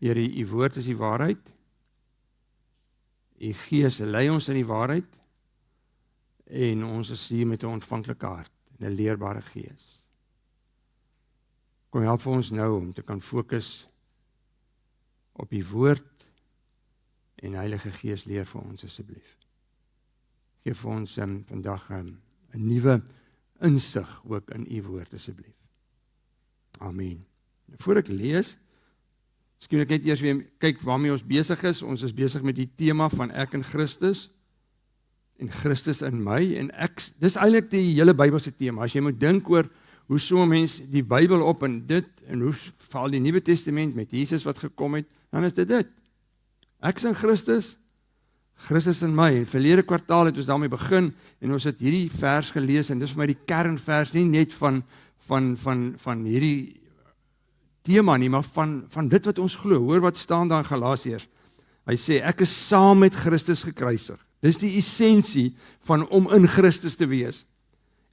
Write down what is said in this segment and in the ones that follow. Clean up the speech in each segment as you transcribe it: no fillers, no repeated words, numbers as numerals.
Here, u woord is die waarheid. U Gees lei ons in die waarheid. En ons is hier met 'n ontvanklike hart en 'n leerbare gees. Kom help vir ons nou om te kan fokus op die woord en Heilige Gees leer vir ons asseblief. Geef vir ons vandag 'n nuwe insig ook in u woord asseblief. Amen. Voor ek lees, miskien ek net eers weer kyk waarmee ons besig is. Ons is besig met die tema van ek in Christus en Christus in my en ek. Dis eintlik die hele Bybelse tema. As jy moet dink oor hoe so mens die Bybel op en dit en hoe val die Nuwe Testament met Jesus wat gekom het, dan is dit. Ek is in Christus, Christus in my. En verlede kwartaal het ons daarmee begin en ons het hierdie vers gelees en dis vir my die kernvers nie net van hierdie tema nie, maar van dit wat ons glo. Hoor wat staan daar in Galasiërs. Hy sê ek is saam met Christus gekruisig. Dis die essensie van om in Christus te wees.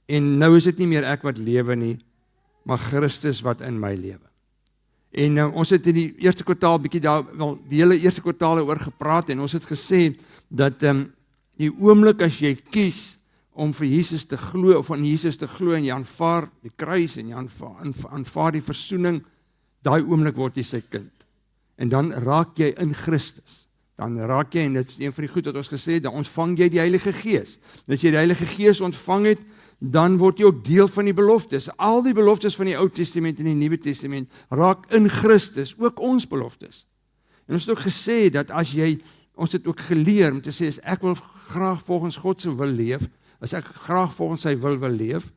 En nou is dit nie meer ek wat lewe nie, maar Christus wat in my lewe. En ons het in die eerste kwartaal bietjie daar, wel die hele eerste kwartaal oor gepraat en ons het gesê dat die oomblik as jy kies om vir Jesus te glo of aan Jesus te glo en jy aanvaar die kruis en jy aanvaar die versoening, daai oomblik word jy sy kind. En dan raak jy in Christus. Dan raak jy, en dit is een van die goed wat ons gesê het, dan ontvang jy die Heilige Gees. En as jy die Heilige Gees ontvang het, dan word jy ook deel van die beloftes. Al die beloftes van die Ou Testament en die Nuwe Testament raak in Christus, ook ons beloftes. En ons het ook gesê dat as jy, ons het ook geleer om te sê, as ek wil graag volgens God se wil leef, as ek graag volgens sy wil leef,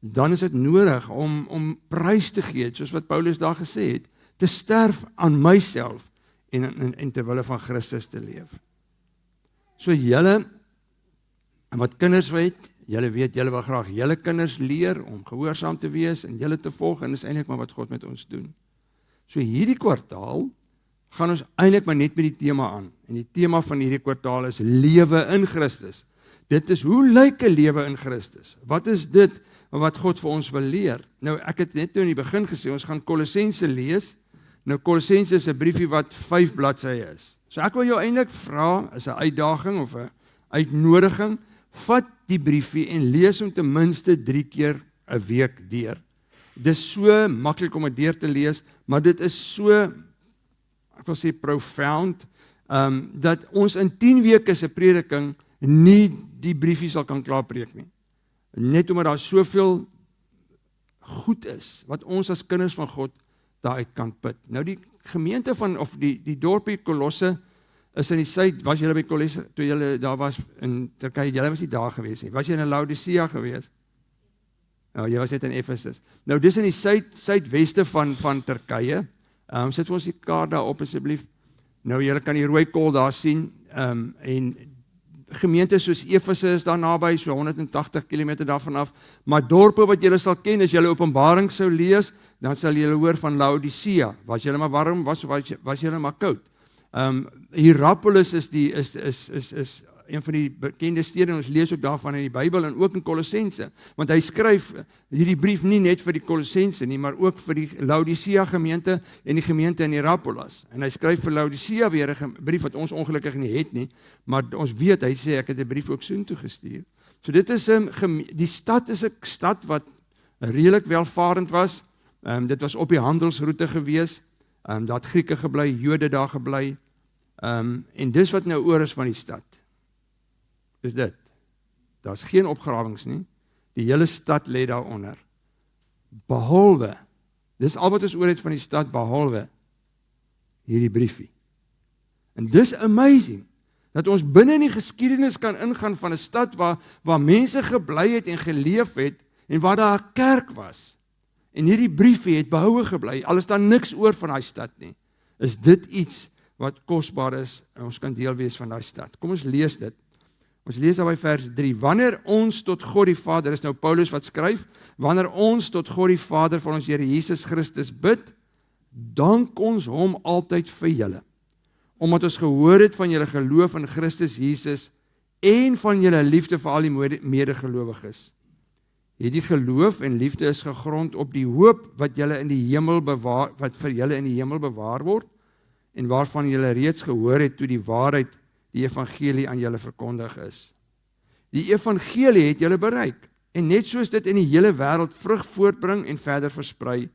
dan is dit nodig om prys te gee, soos wat Paulus daar gesê het, te sterf aan myself en ter wille van Christus te leef. So julle, wat kinders weet, julle weet, julle wil graag julle kinders leer om gehoorsaam te wees en julle te volg, en dis eintlik maar wat God met ons doen. So hierdie kwartaal gaan ons eintlik maar net met die tema aan. En die tema van hierdie kwartaal is lewe in Christus. Dit is, hoe lyk 'n lewe in Christus? Wat is dit wat God vir ons wil leer? Nou, ek het net nou in die begin gesê, ons gaan Kolossense lees. Nou, Kolossense is 'n briefie wat 5 bladsye is. So ek wil jou eintlik vra, is 'n uitdaging of 'n uitnodiging, vat die briefie en lees hom ten minste 3 keer 'n week deur. Dit is so maklik om dit deur te lees, maar dit is so, ek wil sê profound, dat ons in 10 weke se prediking nie die briefie sal kan klaarpreek nie. Net omdat daar soveel goed is, wat ons as kinders van God daaruit kan put. Nou die gemeente of die dorpie Kolosse is in die suid, was julle by Kolosse, toe julle daar was in Turkye, julle was nie daar gewees nie, was jy in Laodicea gewees? Nou, jy was net in Ephesus. Nou, dis in die suidweste van Turkye, sit vir ons die kaart daar op asseblief. Nou, julle kan die rooi kol daar sien, en gemeente soos Efese is daar naby, so 180 km daarvan af, maar dorpe wat julle sal ken, as julle Openbaring sou lees, dan sal julle hoor van Laodicea, was julle maar warm, was julle maar koud. Hierapolis is een van die bekende stede, en ons lees ook daarvan in die Bybel, en ook in Kolossense, want hy skryf hierdie brief nie net vir die Kolossense nie, maar ook vir die Laodicea gemeente, en die gemeente in Hierapolis, en hy skryf vir Laodicea weer 'n brief wat ons ongelukkig nie het nie, maar ons weet, hy sê, ek het 'n brief ook soontoe gestuur. So dit is, die stad is 'n stad wat redelik welvarend was, dit was op die handelsroete gewees, daar het Grieke gebly, Jode daar gebly, en dis wat nou oor is van die stad. Is dit. Daar's geen opgrawings nie. Die hele stad lê daaronder. Behalwe, dis al wat ons oor het van die stad, behalwe hierdie briefie. En dis amazing, dat ons binne in die geskiedenis kan ingaan van 'n stad waar mense gebly het en geleef het, en waar daar 'n kerk was. En hierdie briefie het behoue gebly, al is daar niks oor van daai stad nie. Is dit iets wat kosbaar is, en ons kan deel wees van daai stad. Kom ons lees dit. Ons lees daarby vers 3, wanneer ons tot God die Vader, is nou Paulus wat skryf, wanneer ons tot God die Vader van ons Here Jesus Christus bid, dank ons hom altyd vir julle, omdat ons gehoor het van julle geloof in Christus Jesus, en van julle liefde vir al die medegelowiges. Hierdie geloof en liefde is gegrond op die hoop wat julle in die hemel bewaar, wat vir julle in die hemel bewaar word, en waarvan julle reeds gehoor het toe die waarheid, die evangelie aan julle verkondig is. Die evangelie het julle bereik, en net soos dit in die hele wêreld vrug voortbring en verder versprei,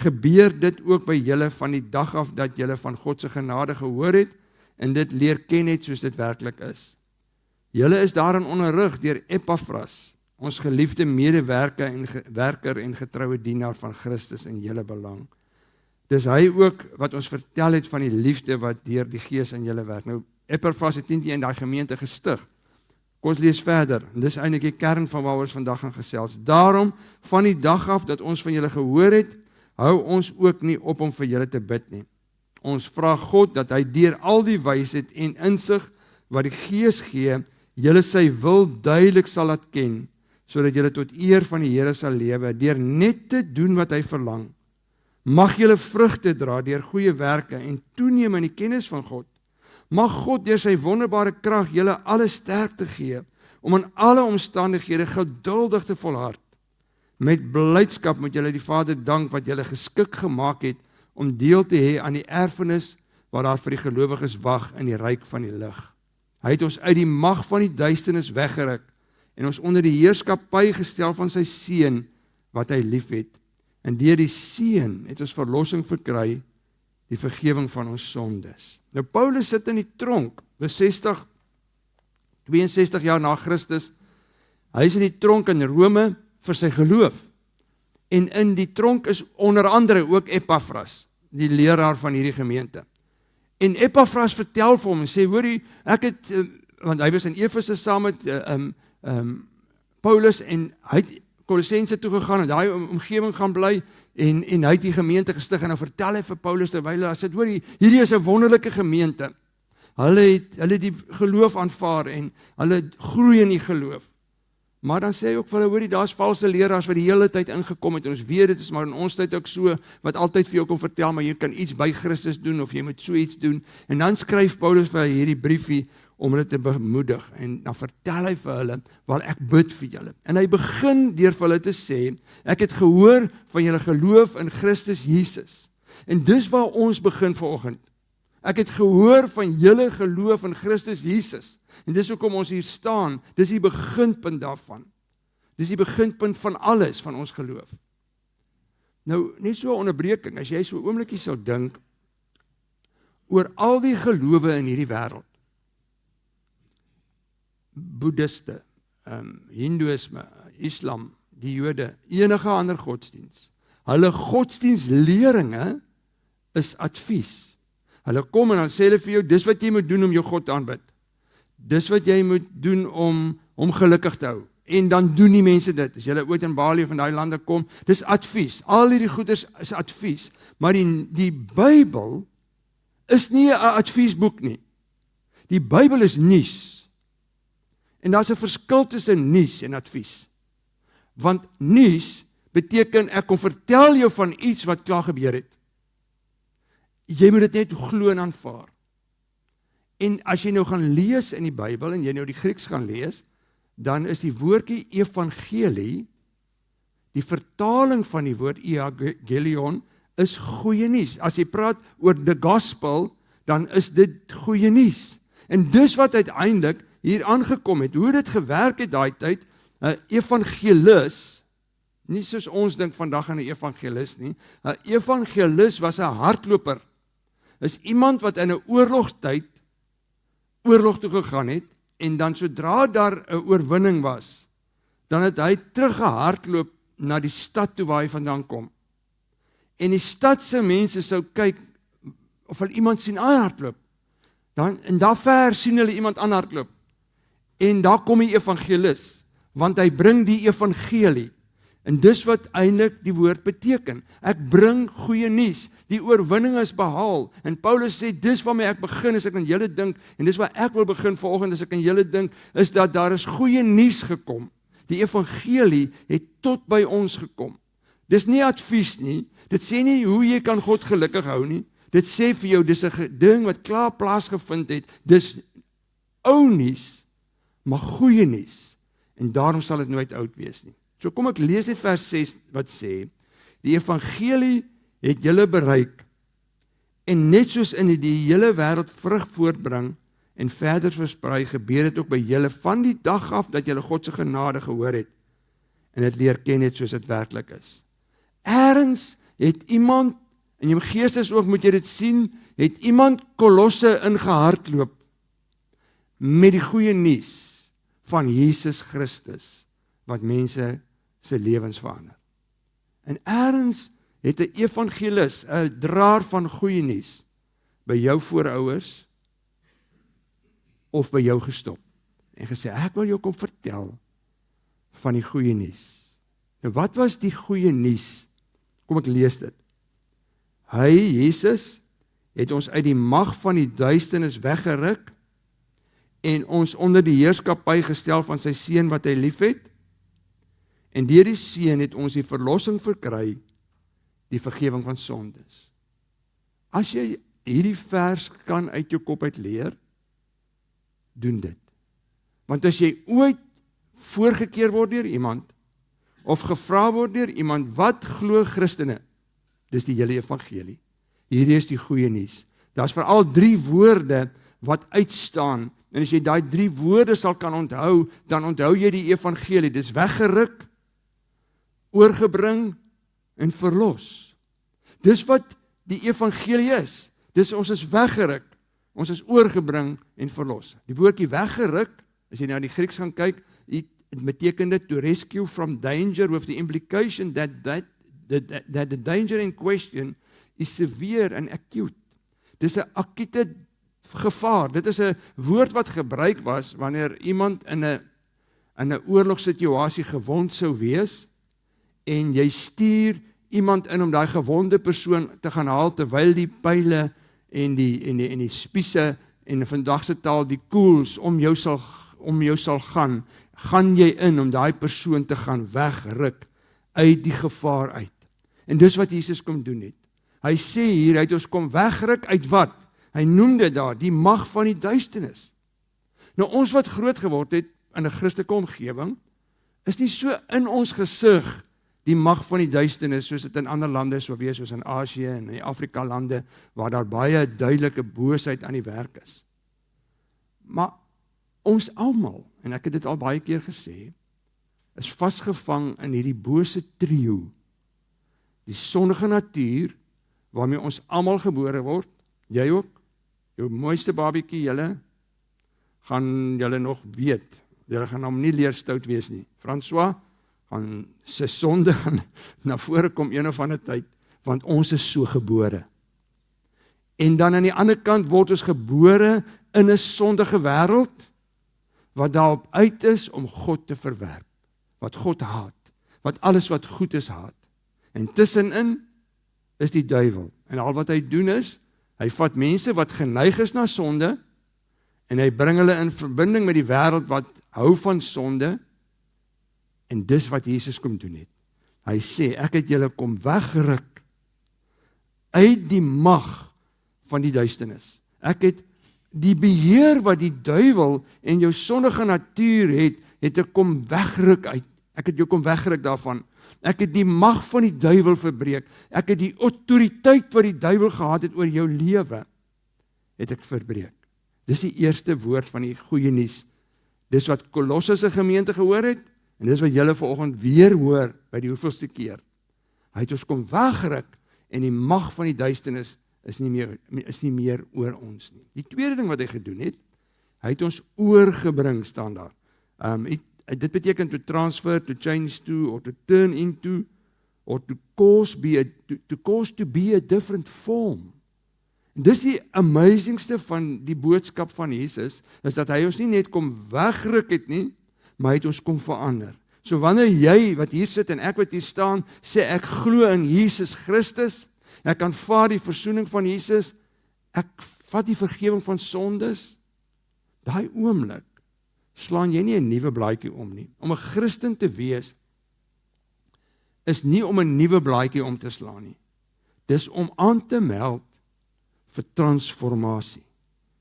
gebeur dit ook by julle van die dag af dat julle van God se genade gehoor het, en dit leer ken het soos dit werklik is. Julle is daarin onderrig deur Epaphras, ons geliefde medewerker en getroue dienaar van Christus in julle belang. Dis hy ook wat ons vertel het van die liefde wat deur die Gees in julle werk. Nou, Epaphras het nie in daai gemeente gestig. Kom ons lees verder. En dis eintlik die kern van waaroor ons vandag gaan gesels. Daarom, van die dag af dat ons van julle gehoor het, hou ons ook nie op om vir julle te bid nie. Ons vra God dat hy deur al die wysheid en insig wat die Gees gee, julle sy wil duidelik sal laat ken, sodat julle tot eer van die Here sal lewe, deur net te doen wat hy verlang. Mag julle vrugte dra deur goeie werke en toeneem in die kennis van God. Mag God deur sy wonderbare krag julle alle sterkte gee, om in alle omstandighede geduldig te volhard. Met blydskap moet julle die Vader dank wat julle geskik gemaak het, om deel te hê aan die erfenis wat daar vir die gelowiges wag in die ryk van die lig. Hy het ons uit die mag van die duisternis weggeruk en ons onder die heerskappy gestel van sy Seun wat hy liefhet. En deur die Seun het ons verlossing verkry, die vergewing van ons sondes. Nou Paulus sit in die tronk, dis 62 jaar na Christus. Hy is in die tronk in Rome vir sy geloof. En in die tronk is onder andere ook Epaphras, die leraar van hierdie gemeente. En Epaphras vertel vir hom en sê, hoorie, ek het, want hy was in Efese saam met Paulus en hy het Kolossense toe gegaan en daai omgewing gaan bly en hy het die gemeente gestig en dan vertel hy vir Paulus terwyl hy sê, hoorie, hierdie is 'n wonderlike gemeente. Hulle het die geloof aanvaar en hulle groei in die geloof. Maar dan sê hy ook vir hulle, hoorie, daar's valse leraars wat die hele tyd ingekom het, en ons weet dit is maar in ons tyd ook so, wat altyd vir jou kom vertel, maar jy kan iets by Christus doen, of jy moet so iets doen, en dan skryf Paulus vir hierdie briefie, om hulle te bemoedig, en dan vertel hy vir hulle, wel ek bid vir julle, en hy begin deur vir hulle te sê, ek het gehoor van julle geloof in Christus Jesus, en dis waar ons begin vanoggend. Ek het gehoor van julle geloof in Christus Jesus. En dis hoekom ons hier staan. Dis die beginpunt daarvan. Dis die beginpunt van alles van ons geloof. Nou, net so 'n onderbreking, as jy so 'n oombliekie sou dink oor al die gelowe in hierdie wêreld. Boeddhiste, Hindoeïsme, Islam, die Jode, enige ander godsdiens. Hulle godsdiensleringe is advies. Hulle kom en dan sê hulle vir jou, dis wat jy moet doen om jou God te aanbid. Dis wat jy moet doen om hom gelukkig te hou. En dan doen die mense dit. As jy ooit in Bali of in daai lande kom, dis advies. Al hierdie goeders is advies. Maar die Bybel is nie 'n adviesboek nie. Die Bybel is nuus. En daar's 'n verskil tussen nuus en advies. Want nuus beteken ek kom vertel jou van iets wat klaar gebeur het. Jy moet dit net glo en aanvaar. En as jy nou gaan lees in die Bybel, en jy nou die Grieks gaan lees, dan is die woordjie evangelie, die vertaling van die woord euangelion, is goeie nuus. As jy praat oor the gospel, dan is dit goeie nuus. En dis wat uiteindelik hier aangekom het, hoe dit gewerk het daai tyd, 'n evangelis, nie soos ons dink vandag aan 'n evangelis nie, 'n evangelis was 'n hardloper, is iemand wat in 'n oorlogtyd oorlog toe gegaan het, en dan sodra daar 'n oorwinning was, dan het hy teruggehardloop na die stad toe waar hy vandaan kom. En die stadse mense sou kyk, of hulle iemand sien aanhardloop, en daar ver sien hulle iemand aanhardloop, en daar kom die evangelis, want hy bring die evangelie, en dis wat eintlik die woord beteken. Ek bring goeie nuus, die oorwinning is behaal, en Paulus sê, dis waarmee ek begin, as ek aan julle dink, en dis waar ek wil begin vanoggend, as ek aan julle dink, is dat daar is goeie nuus gekom. Die evangelie het tot by ons gekom. Dis nie advies nie, dit sê nie hoe jy kan God gelukkig hou nie, dit sê vir jou, dis 'n ding wat klaar plaasgevind het, dis ou nuus, maar goeie nuus, en daarom sal dit nooit oud wees nie. So kom ek lees net vers 6 wat sê, die evangelie het julle bereik, En net soos in die hele wêreld vrug voortbring en verder versprei, gebeur dit ook by julle van die dag af dat julle God se genade gehoor het en dit leer ken het soos dit werklik is. Ergens het iemand, in jou geestes ook moet jy dit sien, het iemand Kolosse ingehardloop met die goeie nuus van Jesus Christus wat mense se lewens verander. En ergens het 'n evangelis, 'n draer van goeie nuus by jou voorouers of by jou gestop en gesê, ek wil jou kom vertel van die goeie nuus. Nou wat was die goeie nuus? Kom ek lees dit. Hy, Jesus, het ons uit die mag van die duisternis weggeruk en ons onder die heerskappy gestel van sy seun wat hy liefhet. En deur die seun het ons die verlossing verkry, die vergifnis van sondes. As jy hierdie vers kan uit jou kop uit leer, doen dit. Want as jy ooit voorgekeer word deur iemand, of gevra word deur iemand, wat glo Christene? Dis die hele evangelie. Hierdie is die goeie nuus. Daar's veral 3 woorde wat uitstaan, en as jy daai 3 woorde sal kan onthou, dan onthou jy die evangelie. Dis weggeruk, oorgebring en verlos. Dis wat die evangelie is. Dis ons is weggeruk, ons is oorgebring en verlos. Die woordjie weggeruk, as jy nou in die Grieks gaan kyk, dit beteken dit to rescue from danger with the implication that the danger in question is severe and acute. Dis 'n akute gevaar. Dit is 'n woord wat gebruik was wanneer iemand in 'n oorlogssituasie gewond sou wees en jy stuur iemand in om daai gewonde persoon te gaan haal terwyl die pyle en die spiese en vandag se taal die koels om jou sal gaan jy in om daai persoon te gaan wegruk uit die gevaar uit. En dis wat Jesus kom doen het. Hy sê hier, hy het ons kom wegruk uit wat? Hy noem dit daar, die mag van die duisternis. Nou ons wat groot geword het in 'n Christelike omgewing, is nie so in ons gesig die mag van die duisternis soos dit in ander lande sou wees, soos in Asië en in die Afrika lande, waar daar baie duidelike boosheid aan die werk is. Maar ons almal, en ek het dit al baie keer gesê, is vasgevang in hierdie bose trio. Die sondige natuur, waarmee ons almal gebore word, jy ook, jou mooiste babietjie, julle, gaan julle nog weet, julle gaan hom nie leer stout wees nie. François, gaan sy sonde gaan na vore kom een of ander tyd, want ons is so gebore. En dan aan die ander kant word ons gebore in 'n sondige wêreld, wat daarop uit is om God te verwerp, wat God haat, wat alles wat goed is haat. En tussenin is die duiwel. En al wat hy doen is, hy vat mense wat geneig is na sonde, en hy bring hulle in verbinding met die wêreld wat hou van sonde, en dis wat Jesus kom doen het. Hy sê, ek het julle kom wegruk uit die mag van die duisternis. Ek het die beheer wat die duiwel en jou sondige natuur het ek kom wegruk uit. Ek het jou kom wegruk daarvan. Ek het die mag van die duiwel verbreek. Ek het die autoriteit wat die duiwel gehad het oor jou lewe, het ek verbreek. Dis die eerste woord van die goeie nuus. Dis wat Kolosse se gemeente gehoor het, en dis wat julle vanoggend weer hoor by die hoeveelste keer. Hy het ons kom wegruk en die mag van die duisternis is nie meer oor ons nie. Die tweede ding wat hy gedoen het, hy het ons oorgebring, staan daar. Dit beteken to transfer, to change to, or to turn into, or to cause to be a different form. En dis die amazingste van die boodskap van Jesus, is dat hy ons nie net kom wegruk het nie, maar hy het ons kom verander. So wanneer jy wat hier sit en ek wat hier staan, sê ek glo in Jesus Christus, ek aanvaar die versoening van Jesus, ek vat die vergifnis van sondes, daai oomblik slaan jy nie 'n nuwe blaadjie om nie. Om 'n Christen te wees is nie om 'n nuwe blaadjie om te slaan nie. Dis om aan te meld vir transformasie.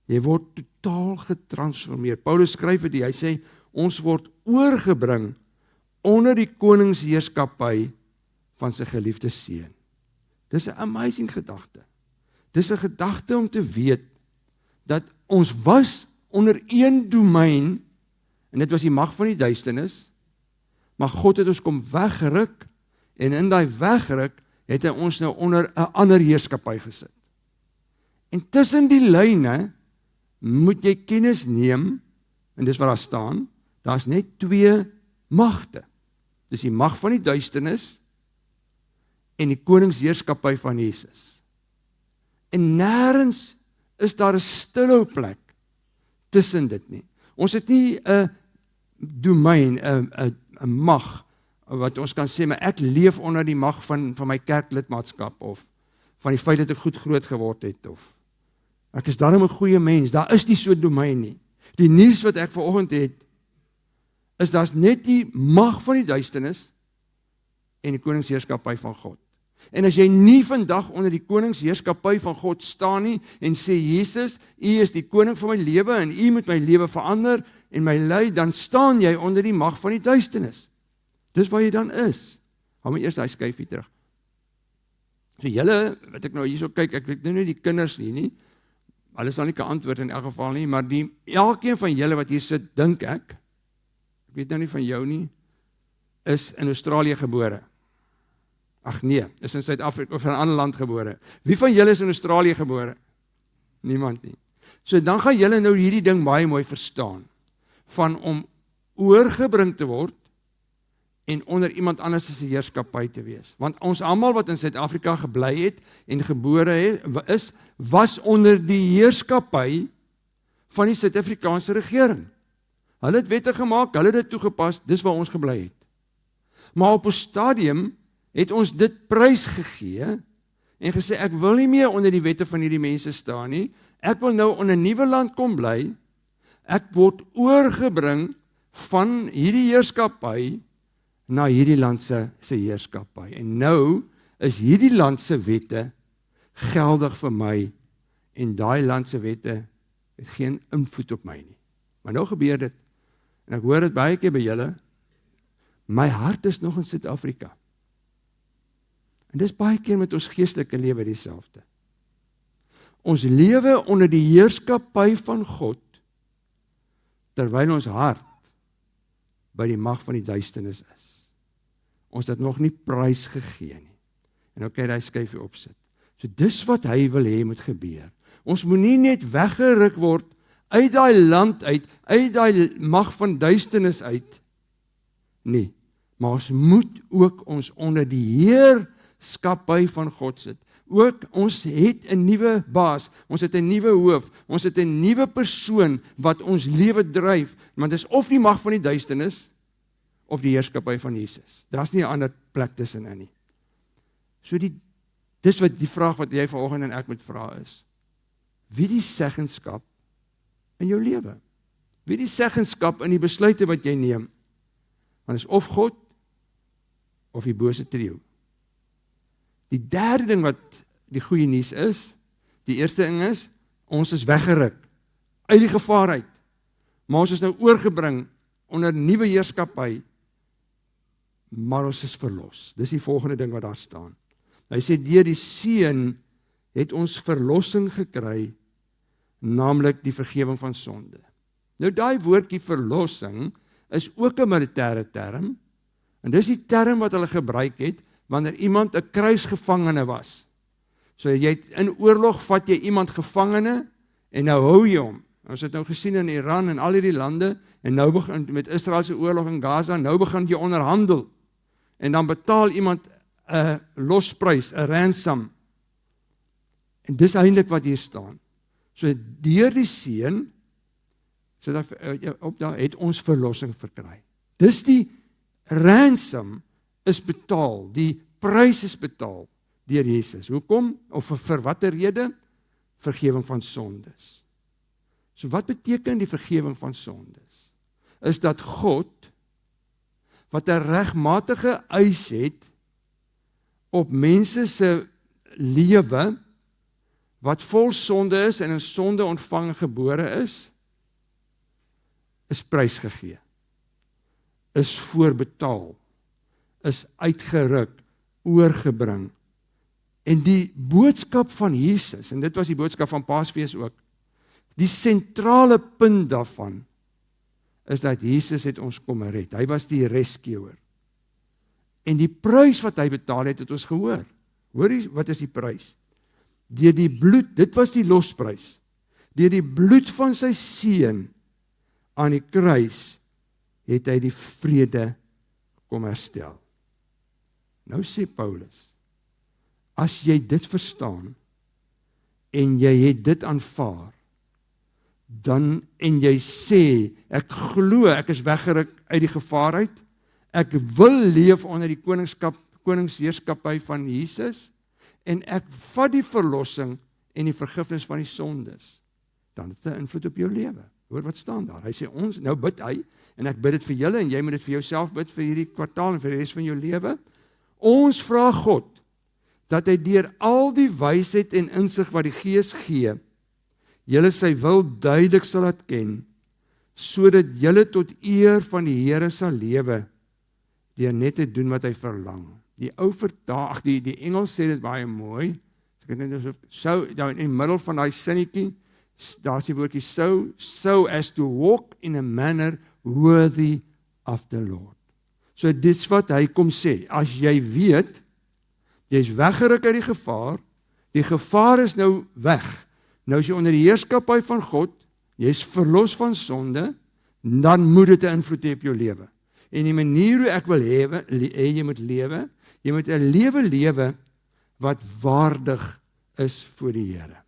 Jy word totaal getransformeer. Paulus skryf dit, hy sê ons word oorgebring onder die koningsheerskappy van sy geliefde seun. Dis 'n amazing gedagte. Dis 'n gedagte om te weet, dat ons was onder een domein, en dit was die mag van die duisternis, maar God het ons kom wegruk, en in daai wegruk, het hy ons nou onder 'n ander heerskappy gesit. En tussen die lyne, moet jy kennis neem, en dis wat daar staan, daar's net 2 magte. Dis die mag van die duisternis, en die koningsheerskappy van Jesus. En nêrens is daar 'n stilhou plek tussen dit nie. Ons het nie 'n domein, 'n mag, wat ons kan sê, maar ek leef onder die mag van my kerklidmaatskap, of van die feit dat ek goed groot geword het, of ek is daarom 'n goeie mens. Daar is nie so 'n domein nie. Die nuus wat ek vanoggend het, is daar's net die mag van die duisternis en die koningsheerskappy van God. En as jy nie vandag onder die koningsheerskappy van God staan nie, en sê, Jesus, U is die koning van my lewe, en U moet my lewe verander, en my lei, dan staan jy onder die mag van die duisternis. Dis waar jy dan is. Hou my eers daai skyfie terug. So julle, wat ek nou hierso kyk, ek weet nou nie die kinders hier nie, hulle sal nie kan antwoord in elk geval nie, maar elkeen van julle wat hier sit, dink ek weet nou nie van jou nie, is in Australië gebore. Ag nee, is in Suid-Afrika of in 'n ander land gebore. Wie van julle is in Australië gebore? Niemand nie. So dan gaan julle nou hierdie ding baie mooi verstaan, van om oorgebring te word, en onder iemand anders se heerskappy te wees. Want ons almal wat in Suid-Afrika gebly het, en gebore is, was onder die heerskappy van die Suid-Afrikaanse regering. Hulle het wette gemaak, hulle het dit toegepas, dis waar ons gebly het. Maar op 'n stadium het ons dit prys gegee, en gesê, ek wil nie meer onder die wette van hierdie mense staan nie, ek wil nou onder 'n nuwe land kom bly, ek word oorgebring van hierdie heerskappy, na hierdie land se heerskappy. En nou is hierdie land se wette geldig vir my, en daai land se wette het geen invloed op my nie. Maar nou gebeur dit, en ek hoor dit baie keer by julle, my hart is nog in Suid-Afrika. En dis baie keer met ons geestelike lewe dieselfde. Ons lewe onder die heerskappy van God, terwyl ons hart by die mag van die duisternis is. Ons het nog nie prys gegee nie. En nou kan jy daai skyfie opsit. So dis wat hy wil hê moet gebeur. Ons moet nie net weggeruk word uit daai land uit daai mag van duisternis uit, nie. Maar ons moet ook ons onder die heerskappy van God sit. Ook ons het 'n nuwe baas, ons het 'n nuwe hoof, ons het 'n nuwe persoon wat ons lewe dryf, want dis of die mag van die duisternis, of die heerskappy van Jesus. Daar's nie 'n ander plek tussenin nie. So dis wat die vraag wat jy vanoggend en ek moet vra is, wie die seggenskap in jou lewe? Wie die seggenskap in die besluite wat jy neem? Want is of God, of die bose trio. Die derde ding wat die goeie nuus is, die eerste ding is, ons is weggeruk, uit die gevaar uit, maar ons is nou oorgebring, onder nuwe heerskappy, maar ons is verlos. Dis die volgende ding wat daar staan. Hy sê, deur die Seun het ons verlossing gekry, naamlik die vergewing van sonde. Nou daai woordjie verlossing is ook 'n militêre term, en dis die term wat hulle gebruik het, wanneer iemand 'n kruisgevangene was. So in oorlog vat jy iemand gevangene, en nou hou jy hom. Ons het nou gesien in Iran en al hierdie lande, en nou begin met Israel se oorlog in Gaza, nou begin jy onderhandel, en dan betaal iemand 'n losprys, 'n ransom. En dis eintlik wat hier staan. So deur die Seun, het ons verlossing verkry. Dis die ransom is betaal, die prys is betaal deur Jesus. Hoekom? Of vir watter rede? Vergewing van sondes. So wat beteken die vergewing van sondes? Is dat God, wat 'n regmatige eis het op mense se lewe, wat vol sonde is en in sonde ontvang gebore is prysgegee, is voorbetaal, is uitgeruk, oorgebring, En die boodskap van Jesus, en dit was die boodskap van Paasfees ook, die sentrale punt daarvan, is dat Jesus het ons kom red. Hy was die rescuer. En die prys wat hy betaal het ons gehoor. Hoor jy, wat is die prys? Deur die bloed, dit was die losprys, deur die bloed van sy seun aan die kruis, het hy die vrede kom herstel. Nou sê Paulus, as jy dit verstaan, en jy het dit aanvaar, dan, en jy sê, ek glo, ek is weggeruk uit die gevaar uit, ek wil leef onder die koningsheerskappy van Jesus, en ek vat die verlossing en die vergifnis van die sondes, dan het dit 'n invloed op jou lewe. Hoor wat staan daar? Hy sê ons, nou bid hy, en ek bid dit vir julle, en jy moet dit vir jouself bid vir hierdie kwartaal en vir die res van jou lewe. Ons vra God, dat hy deur al die wysheid en insig wat die Gees gee, julle sy wil duidelik sal laat ken, sodat julle tot eer van die Here sal lewe, deur net te doen wat hy verlang. Die ou vertaal, die Engels sê dit baie mooi, ek het net so, in die middel van daai sinnetjie, daar is die woordjie so as to walk in a manner worthy of the Lord. So dit's wat hy kom sê, as jy weet, jy is weggeruk uit die gevaar is nou weg, nou is jy onder die heerskappy van God, jy is verlos van sonde, dan moet dit 'n invloed hê op jou lewe. En die manier hoe ek wil hê jy moet lewe, jy moet 'n lewe wat waardig is voor die Here.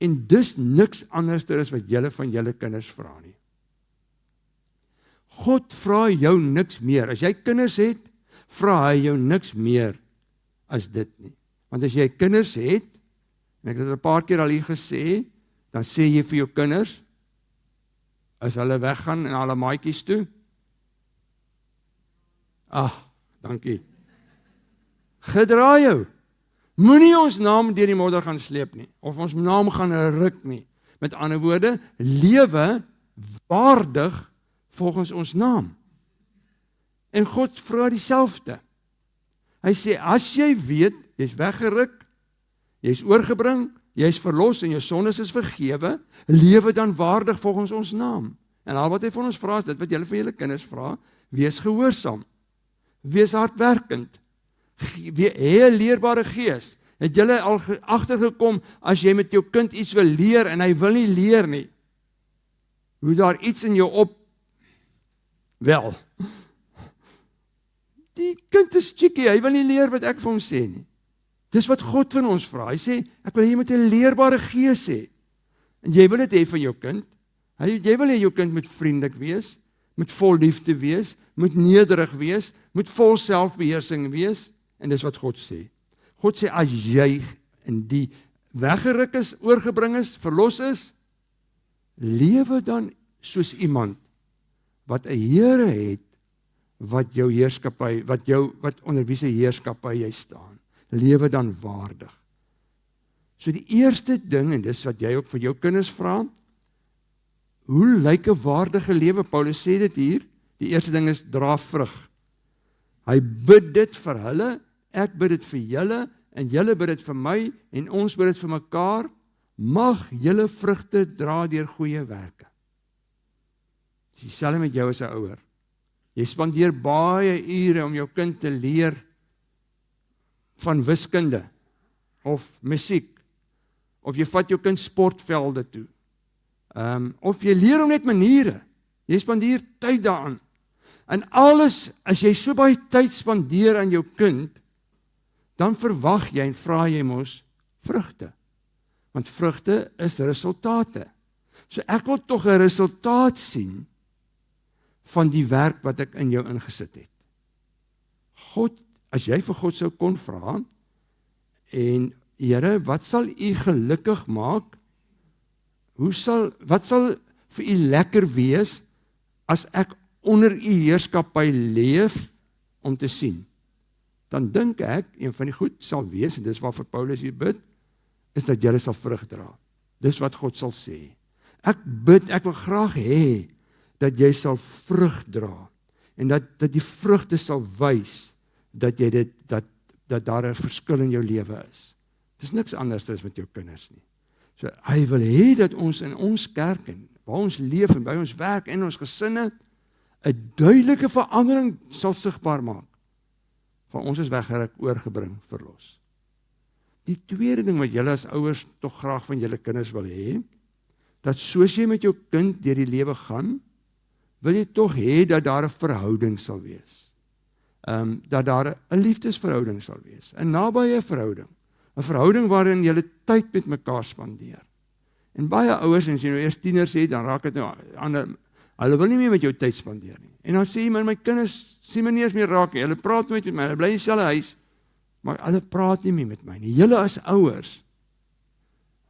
En dis niks anders as wat julle van julle kinders vra nie. God vra jou niks meer. As jy kinders het, vra hy jou niks meer as dit nie. Want as jy kinders het, en ek het dit 'n paar keer al hier gesê, dan sê jy vir jou kinders, as hulle weggaan en hulle maatjies toe, dankie. Gedra jou. Moenie ons naam deur die modder gaan sleep nie, of ons naam gaan ruk nie. Met ander woorde, lewe waardig volgens ons naam. En God vra dieselfde. Hy sê, as jy weet, jy is weggeruk, jy is oorgebring, jy is verlos en jou sondes is vergewe, lewe dan waardig volgens ons naam. En al wat hy van ons vra is dit wat julle vir julle kinders vra, wees gehoorsaam, wees hardwerkend, hê 'n leerbare gees. Het julle al agtergekom, as jy met jou kind iets wil leer, en hy wil nie leer nie, hoe daar iets in jou wel, die kind is cheeky, hy wil nie leer wat ek vir hom sê nie. Dis wat God van ons vra, hy sê, ek wil jy met 'n leerbare gees hê, en jy wil dit hê van jou kind, jy wil hê jou kind moet vriendelik wees, moet vol liefde wees, moet nederig wees, moet vol selfbeheersing wees, en dis wat God sê. God sê, as jy in die weggeruk is, oorgebring is, verlos is, lewe dan soos iemand, wat 'n Here het, wat jou heerskappy, wat onder wie se heerskappy jy staan. Lewe dan waardig. So die eerste ding, en dis wat jy ook vir jou kinders vra, hoe lyk 'n waardige lewe? Paulus sê dit hier, die eerste ding is, dra vrug. Hy bid dit vir hulle, ek bid dit vir julle, en julle bid dit vir my, en ons bid dit vir mekaar, mag julle vrugte dra deur goeie werke. Dis dieselfde met jou as 'n ouer. Jy spandeer baie ure om jou kind te leer van wiskunde, of musiek, of jy vat jou kind sportvelde toe, of jy leer hom net maniere, jy spandeer tyd daaraan, en alles, as jy so baie tyd spandeer aan jou kind, dan verwag jy en vra jy mos vrugte, want vrugte is resultate. So ek wil tog 'n resultaat sien van die werk wat ek in jou ingesit het. God, as jy vir God sou kon vra, en Here, wat sal u gelukkig maak? Wat sal vir u lekker wees, as ek onder u heerskappy leef, om te sien? Dan dink ek, een van die goed sal wees, en dis waarvoor Paulus hier bid, is dat julle sal vrug dra. Dis wat God sal sê. Ek wil graag hê, dat jy sal vrug dra, en dat die vrugte sal wys, dat dat daar 'n verskil in jou lewe is. Dis niks anders as met jou kinders nie. So hy wil hê dat ons in ons kerk en waar ons leef en by ons werk en ons gesinne 'n duidelike verandering sal sigbaar maak. Van ons is weggeruk, oorgebring, verlos. Die tweede ding wat julle as ouers tog graag van julle kinders wil hê, dat soos jy met jou kind deur die lewe gaan, wil jy tog hê dat daar 'n verhouding sal wees. Dat daar 'n liefdesverhouding sal wees, 'n nabye verhouding, 'n verhouding waarin julle tyd met mekaar spandeer. En baie ouers, en as jy nou eers tieners het, dan raak dit nou ander, hulle wil nie meer met jou tyd spandeer nie. En dan sê jy, my kinders sien my nie eens meer raak nie, hulle praat met my, hulle bly in dieselfde huis, maar hulle praat nie meer met my nie. Julle as ouers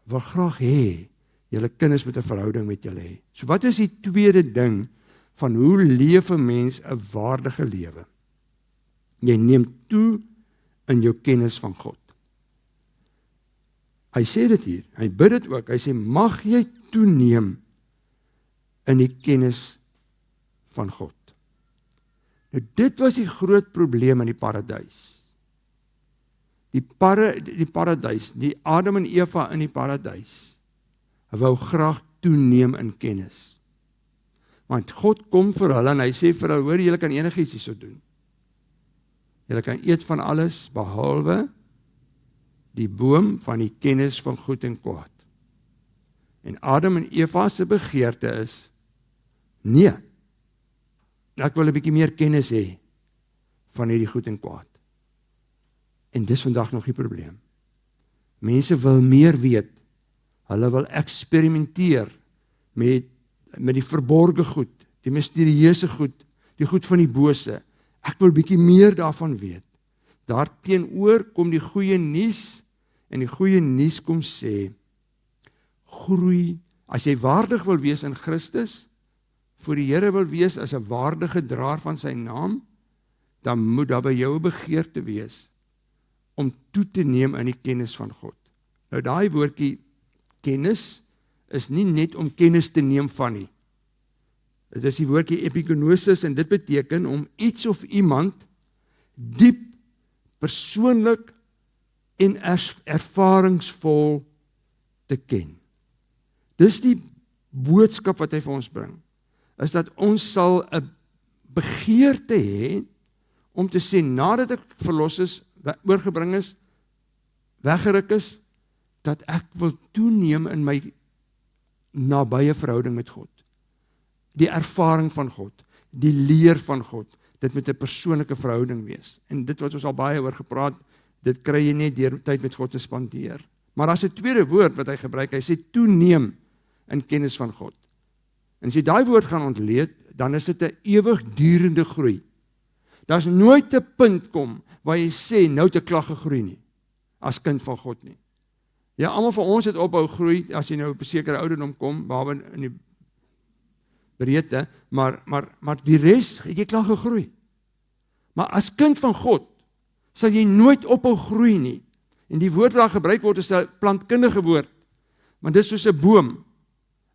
wil graag hê, julle kinders moet 'n verhouding met julle hê. So wat is die tweede ding van hoe leef 'n mens 'n waardige lewe? Jy neem toe in jou kennis van God. Hy sê dit hier, hy bid dit ook, hy sê, mag jy toeneem in die kennis van God. Nou dit was die groot probleem in die paradys. Die paradys, die Adam en Eva in die paradys, hy wou graag toeneem in kennis. Want God kom vir hulle en hy sê vir hulle, hoor, julle kan enigiets hierso doen. Julle kan eet van alles, behalwe die boom van die kennis van goed en kwaad. En Adam en Eva se begeerte is, nee, ek wil 'n bietjie meer kennis hê van hierdie goed en kwaad. En dis vandag nog die probleem. Mense wil meer weet, hulle wil eksperimenteer met die verborgde goed, die misterieuse goed, die goed van die bose. Ek wil bietjie meer daarvan weet. Daarteenoor kom die goeie nuus, en die goeie nuus kom sê, groei, as jy waardig wil wees in Christus, voor die Here wil wees as 'n waardige draer van sy naam, dan moet daar by jou 'n begeerte wees, om toe te neem in die kennis van God. Nou daai woordjie, kennis, is nie net om kennis te neem van nie. Dit is die woordjie epigenosis, en dit beteken om iets of iemand diep, persoonlik en ervaringsvol te ken. Dis die boodskap wat hy vir ons bring, is dat ons sal 'n begeerte hê om te sê, nadat ek verlos is, oorgebring is, weggeruk is, dat ek wil toeneem in my nabye verhouding met God. Die ervaring van God, die leer van God, dit moet 'n persoonlike verhouding wees. En dit wat ons al baie oor gepraat, dit kry jy net deur tyd met God te spandeer. Maar as 'n tweede woord wat hy gebruik, hy sê toeneem in kennis van God. En as jy daai woord gaan ontleed, dan is dit 'n ewigdurende groei. Daar's nooit 'n punt kom waar jy sê, nou te klag gegroei nie, as kind van God nie. Ja, almal van ons het ophou groei, as jy nou op 'n sekere ouderdom kom, behalwe in die breedte, maar die res, het jy klaar gegroei. Maar as kind van God, sal jy nooit ophou groei nie. En die woord wat gebruik word is 'n plantkundige woord, want dit is soos 'n boom.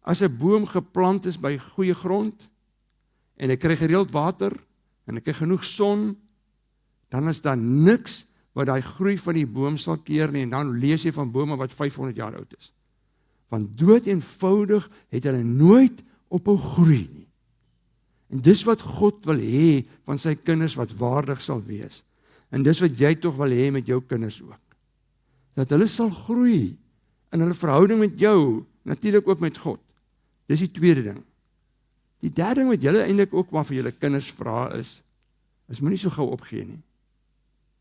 As 'n boom geplant is by goeie grond, en hy kry gereeld water, en hy kry genoeg son, dan is daar niks wat daai groei van die boom sal keer nie, en dan lees jy van bome wat 500 jaar oud is. Want dood eenvoudig het hulle nooit ophou groei nie. En dis wat God wil hê van sy kinders wat waardig sal wees. En dis wat jy tog wil hê met jou kinders ook. Dat hulle sal groei in hulle verhouding met jou, natuurlik ook met God. Dis die tweede ding. Die derde ding wat julle eintlik ook maar vir julle kinders vra is moenie so gou opgee nie.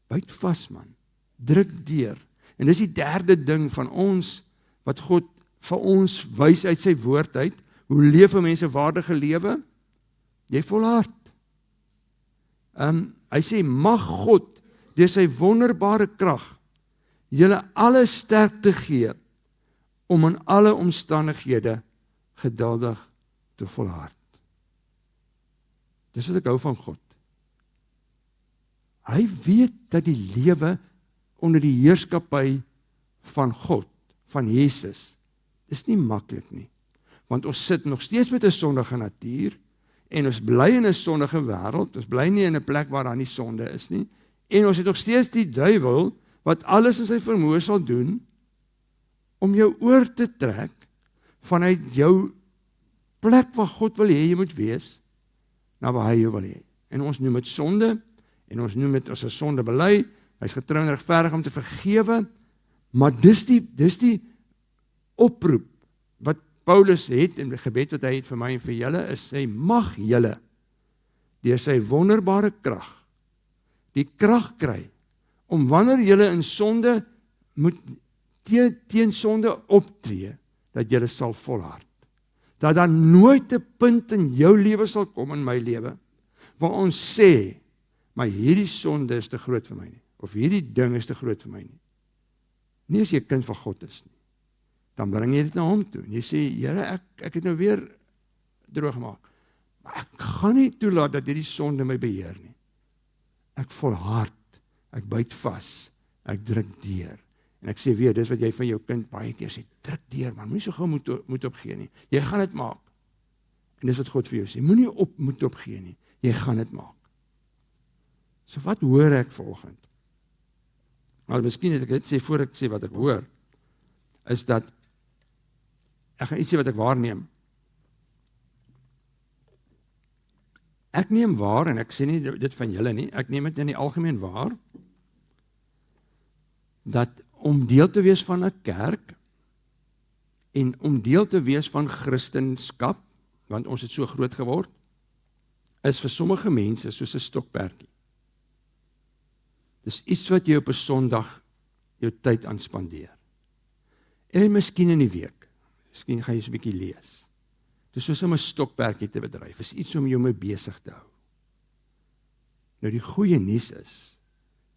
Byt vas man, druk deur. En dis die derde ding van ons, wat God vir ons wys uit sy woord uit, hoe leef 'n mens 'n waardige lewe? Jy volhard. Hy sê, mag God deur sy wonderbare krag julle alle sterkte gee om in alle omstandighede geduldig te volhard. Dis wat ek hou van God. Hy weet dat die lewe onder die heerskappy van God, van Jesus, is nie maklik nie. Want ons sit nog steeds met 'n sondige natuur, en ons bly in 'n sondige wêreld, ons bly nie in 'n plek waar daar nie sonde is nie, En ons het nog steeds die duiwel, wat alles in sy vermoë sal doen, om jou oor te trek, vanuit jou plek waar God wil hê jy moet wees, na waar hy jou wil hê. En ons noem dit sonde, en ons noem dit as 'n sonde bely, hy is getrou en regverdig om te vergewe, maar dis die oproep, wat Paulus het, en die gebed wat hy het vir my en vir julle, is hy mag julle, deur sy wonderbare krag, die krag kry, om wanneer julle in sonde moet teen sonde optree, dat julle sal volhard. Dat daar nooit 'n punt in jou lewe sal kom, in my lewe, waar ons sê, maar hierdie sonde is te groot vir my nie, of hierdie ding is te groot vir my nie. Nie as jy 'n kind van God is nie. Dan bring jy dit na hom toe, en jy sê, Here, ek het nou weer droog gemaak, maar ek gaan nie toelaat dat hierdie sonde my beheer nie. Ek volhard, ek byt vas, ek druk deur. En ek sê weer, dis wat jy van jou kind baie keer sê, druk deur, maar moenie so gou moet opgee nie. Jy gaan dit maak. En dis wat God vir jou sê, moenie moet opgee nie. Jy gaan dit maak. So wat hoor ek vanoggend? Maar miskien het ek dit sê voor ek sê wat ek hoor, is dat ek gaan iets sê wat ek waarneem. Ek neem waar, en ek sê nie dit van julle nie, ek neem dit in die algemeen waar, dat om deel te wees van 'n kerk, en om deel te wees van Christendom, want ons het so groot geword, is vir sommige mense soos 'n stokperdjie. Dis iets wat jy op 'n Sondag jou tyd aan spandeer. En miskien in die week, miskien gaan jy so 'n bietjie lees. Dis soos om 'n stokperdjie te bedryf, is iets om jou mee besig te hou. Nou die goeie nuus is,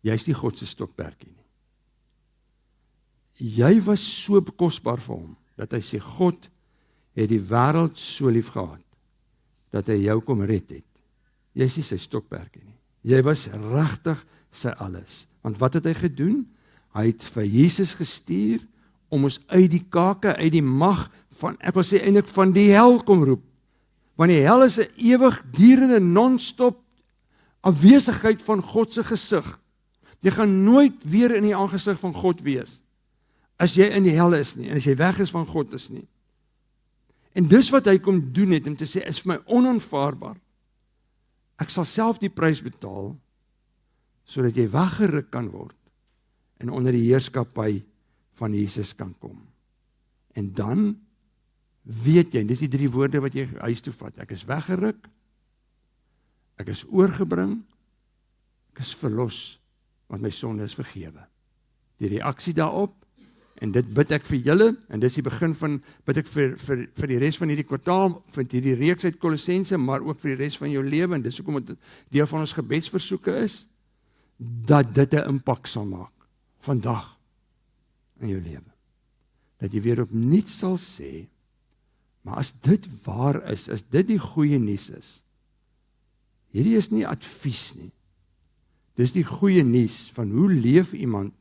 jy's nie God se stokperdjie nie. Jy was so kosbaar vir hom, dat hy sê, God het die wêreld so lief gehad, dat hy jou kom red het. Jy is nie sy stokperdjie nie. Jy was regtig sy alles. Want wat het hy gedoen? Hy het vir Jesus gestuur, om ons uit die kake, uit die mag van, ek wil sê eintlik van die hel kom roep. Want die hel is 'n ewigdurende non-stop afwesigheid van God se gesig. Jy gaan nooit weer in die aangesig van God wees, as jy in die hel is nie, en as jy weg is van God is nie. En dis wat hy kom doen het, om te sê, is vir my onaanvaarbaar. Ek sal self die prys betaal, sodat jy weggeruk kan word, en onder die heerskappy van Jesus kan kom. En dan weet jy, dis die 3 woorde wat jy huis toe vat, ek is weggeruk, ek is oorgebring, ek is verlos, want my sonde is vergewe. Die reaksie daarop, en dit bid ek vir julle, en dis die begin van, bid ek vir die res van hierdie kwartaal, vir hierdie reeks uit Kolossense, maar ook vir die res van jou lewe, en dis hoekom dit deel van ons gebedsversoeke is, dat dit 'n impak sal maak, vandag, in jou lewe. Dat jy weer opnuut sal sê, maar as dit waar is, as dit die goeie nuus is, hierdie is nie advies nie, dis die goeie nuus van hoe leef iemand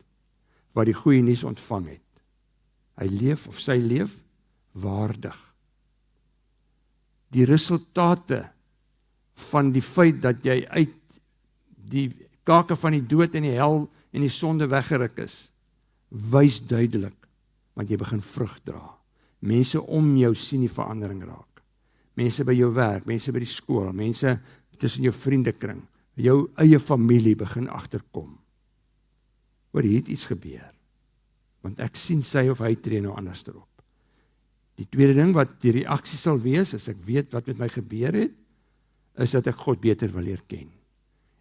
wat die goeie nuus ontvang het. Hy leef of sy leef waardig. Die resultate van die feit dat jy uit die kake van die dood en die hel en die sonde weggeruk is, wys duidelik, want jy begin vrug dra. Mense om jou sien die verandering raak. Mense by jou werk, mense by die skool, mense tussen jou vriendekring, jou eie familie begin agterkom. Hoor, hier het iets gebeur. Want ek sien sy of hy tree nou anders erop. Die tweede ding wat die reaksie sal wees, as ek weet wat met my gebeur het, is dat ek God beter wil leer ken.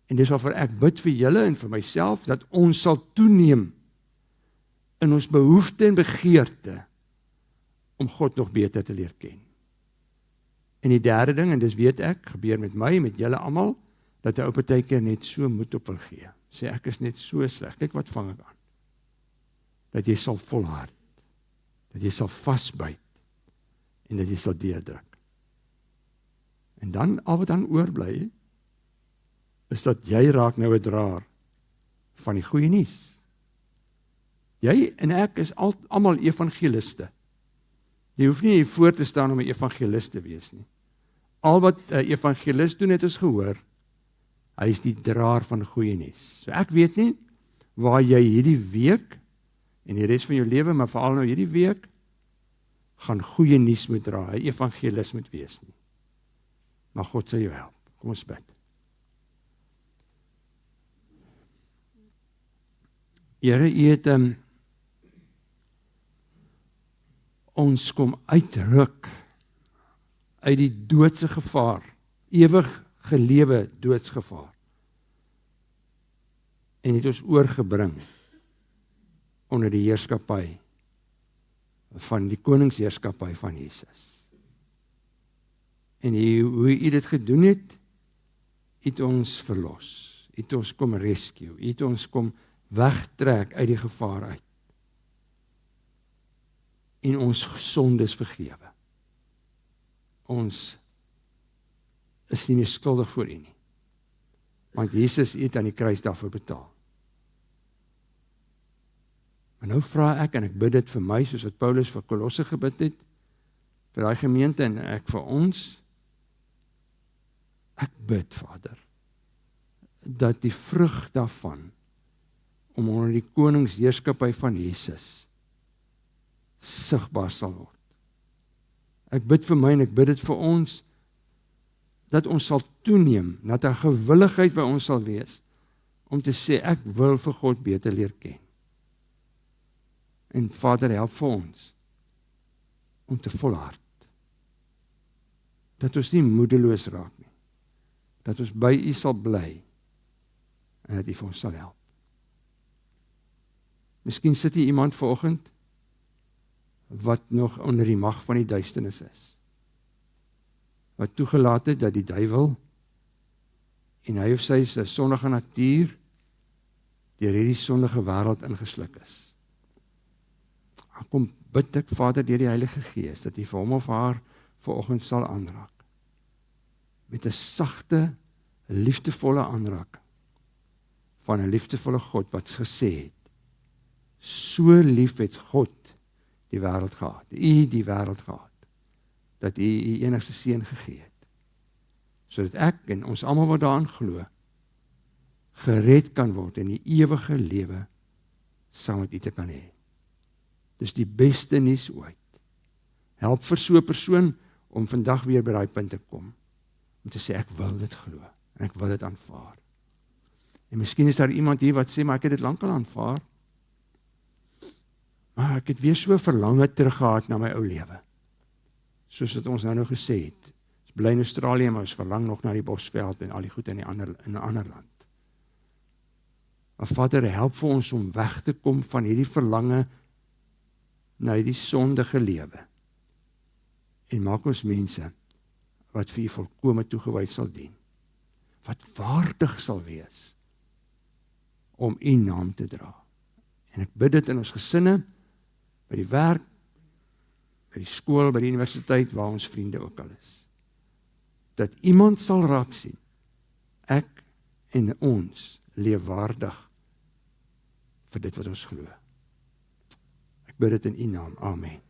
En dis waarvoor ek bid vir julle en vir myself, dat ons sal toeneem in ons behoefte en begeerte om God nog beter te leer ken. En die derde ding, en dis weet ek, gebeur met my, met julle almal, dat hy op 'n tydjie net so moed op wil gee. Sê ek is net so sleg, kyk wat vang ek aan. Dat jy sal volhard, dat jy sal vasbyt, en dat jy sal deurdruk. En dan, al wat dan oorbly, is dat jy raak nou 'n draer van die goeie nuus. Jy en ek is almal evangeliste. Jy hoef nie hier voor te staan om 'n evangelist te wees nie. Al wat 'n evangelist doen, het ons gehoor, Hy is die draer van goeie nuus. So ek weet nie waar jy hierdie week en die res van jou lewe, maar veral nou hierdie week, gaan goeie nuus moet dra, 'n evangelis moet wees nie. Maar God sal jou help. Kom ons bid. Here, U het ons kom uitruk uit die doodse gevaar, ewig gelewe doodsgevaar, en het ons oorgebring onder die heerskappy van die koningsheerskappy van Jesus. En hoe U dit gedoen het ons verlos, het ons kom rescue, het ons kom wegtrek uit die gevaar uit, en ons sondes vergewe. Ons is nie meer skuldig voor U nie, want Jesus het aan die kruis daarvoor betaal. Maar nou vra ek, en ek bid dit vir my, soos wat Paulus vir Kolosse gebid het, vir daai gemeente, en ek vir ons, ek bid, Vader, dat die vrug daarvan, om onder die koningsheerskappy van Jesus, sigbaar sal word. Ek bid vir my, en ek bid dit vir ons, dat ons sal toeneem, dat 'n gewilligheid by ons sal wees, om te sê, ek wil vir God beter leer ken. En Vader, help vir ons, om te volhard, dat ons nie moedeloos raak nie, dat ons by U sal bly, en dat U vir ons sal help. Miskien sit hier iemand vanoggend, wat nog onder die mag van die duisternis is, wat toegelaat het dat die duiwel, en hy of sy sondige natuur, deur hierdie sondige wêreld ingesluk is. Kom bid ek, Vader, deur die Heilige Gees, dat U vir hom of haar vanoggend sal aanraak, met 'n sagte, liefdevolle aanraking, van 'n liefdevolle God, wat gesê het, so lief het God die wêreld gehad, U die wêreld gehad, dat U U enigste seun gegee het, sodat ek en ons almal wat daaraan glo, gered kan word en die ewige lewe saam met U te kan hê. Dis die beste nuus ooit. Help vir so 'n persoon om vandag weer by daai punt te kom, om te sê, ek wil dit glo, en ek wil dit aanvaar. En miskien is daar iemand hier wat sê, maar ek het dit lankal aanvaar, maar ek het weer so verlange teruggehaat na my ou lewe. Soos wat ons nou gesê het. Ons bly in Australië, maar ons verlang nog na die Bosveld en al die goed in 'n ander land. Maar Vader, help vir ons om weg te kom van hierdie verlange na hierdie sondige lewe. En maak ons mense wat vir U volkome toegewy sal dien. Wat waardig sal wees om U naam te dra. En ek bid dit in ons gesinne, by die werk, by die skool, by die universiteit, waar ons vriende ook al is. Dat iemand sal raak sien, ek en ons leef waardig vir dit wat ons glo. Ek bid dit in U naam. Amen.